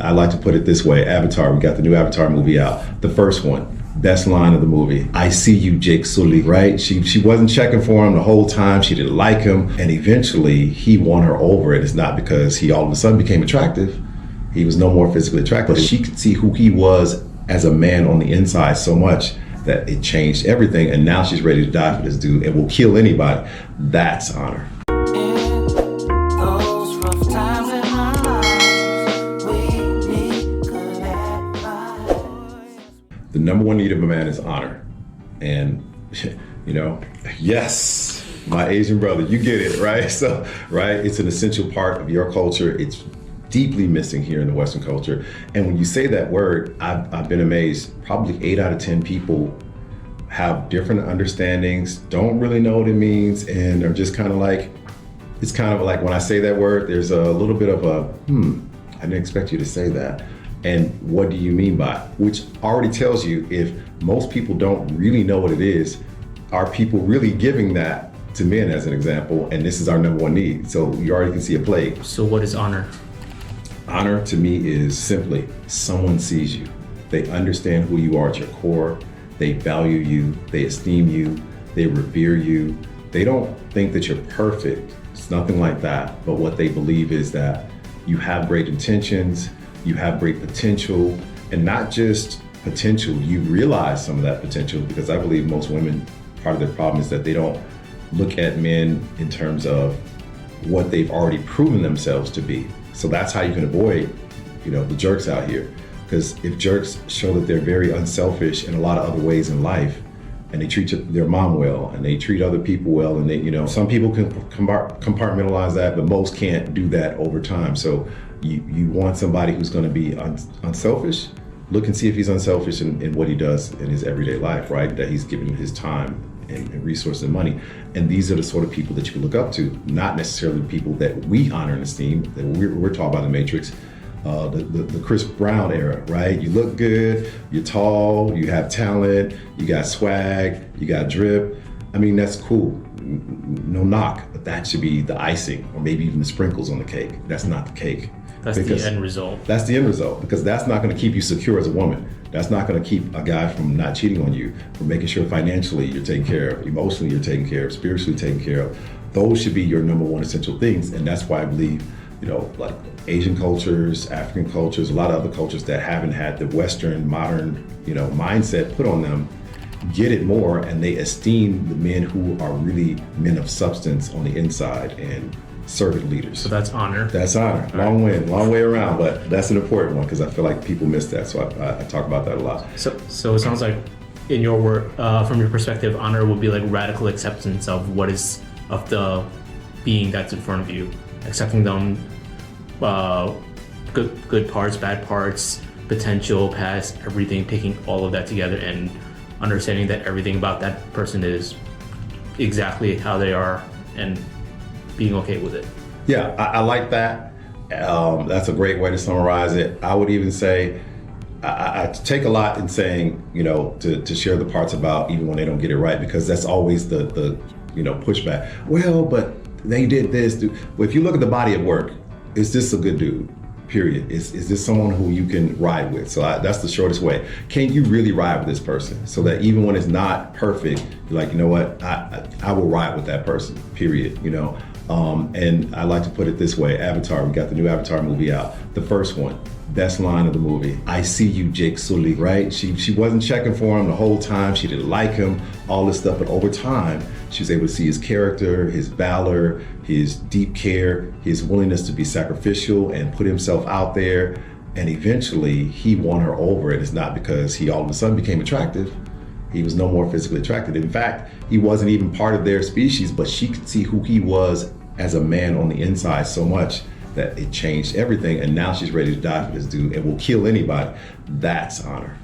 I like to put it this way. Avatar, we got the new Avatar movie out. The first one, best line of the movie. I see you, Jake Sully, right? She wasn't checking for him the whole time. She didn't like him. And eventually he won her over. And it's not because he all of a sudden became attractive. He was no more physically attractive. But she could see who he was as a man on the inside so much that it changed everything. And now she's ready to die for this dude and will kill anybody. That's honor. The number one need of a man is honor. And, yes, my Asian brother, you get it, right? So, right, it's an essential part of your culture. It's deeply missing here in the Western culture. And when you say that word, I've been amazed. Probably 8 out of 10 people have different understandings, don't really know what it means, and are just kind of like, it's kind of like when I say that word, there's a little bit of a, I didn't expect you to say that. And what do you mean by it? Which already tells you if most people don't really know what it is, are people really giving that to men as an example? And this is our number one need. So you already can see a plague. So what is honor? Honor to me is simply someone sees you. They understand who you are at your core. They value you. They esteem you. They revere you. They don't think that you're perfect. It's nothing like that. But what they believe is that you have great intentions. You have great potential, and not just potential, you realize some of that potential, because I believe most women, part of their problem is that they don't look at men in terms of what they've already proven themselves to be. So that's how you can avoid, the jerks out here. Because if jerks show that they're very unselfish in a lot of other ways in life, and they treat their mom well, and they treat other people well, and they, some people can compartmentalize that, but most can't do that over time. So you want somebody who's going to be unselfish. Look and see if he's unselfish in what he does in his everyday life, right? That he's giving his time and resources and money. And these are the sort of people that you can look up to, not necessarily the people that we honor and esteem, that we're taught by the Matrix, the Chris Brown era, right? You look good, you're tall, you have talent, you got swag, you got drip. I mean, that's cool, no knock, but that should be the icing, or maybe even the sprinkles on the cake. That's not the cake. That's the end result. That's the end result, because that's not going to keep you secure as a woman. That's not going to keep a guy from not cheating on you, from making sure financially you're taken care of, emotionally you're taken care of, spiritually taken care of. Those should be your number one essential things. And that's why I believe, like Asian cultures, African cultures, a lot of other cultures that haven't had the Western modern, mindset put on them, get it more, and they esteem the men who are really men of substance on the inside and servant leaders. So that's honor. That's honor. Long way around, but that's an important one, because I feel like people miss that. So I talk about that a lot. So it sounds like, in your work, from your perspective, honor would be like radical acceptance of what is, of the being that's in front of you, accepting them, good parts, bad parts, potential, past, everything, taking all of that together and understanding that everything about that person is exactly how they are, and being okay with it. Yeah, I like that. That's a great way to summarize it. I would even say, I take a lot in saying, to share the parts about even when they don't get it right, because that's always the pushback. Well, but they did this. Well, if you look at the body of work, is this a good dude? Period. Is this someone who you can ride with? So that's the shortest way. Can you really ride with this person? So that even when it's not perfect, you're like, you know what, I will ride with that person, period, And I like to put it this way. Avatar, we got the new Avatar movie out. The first one, best line of the movie. I see you, Jake Sully, right? She wasn't checking for him the whole time. She didn't like him, all this stuff. But over time, she was able to see his character, his valor, his deep care, his willingness to be sacrificial and put himself out there. And eventually, he won her over. And it's not because he all of a sudden became attractive. He was no more physically attractive. In fact, he wasn't even part of their species, but she could see who he was as a man on the inside so much that it changed everything. And now she's ready to die for this dude and will kill anybody. That's honor.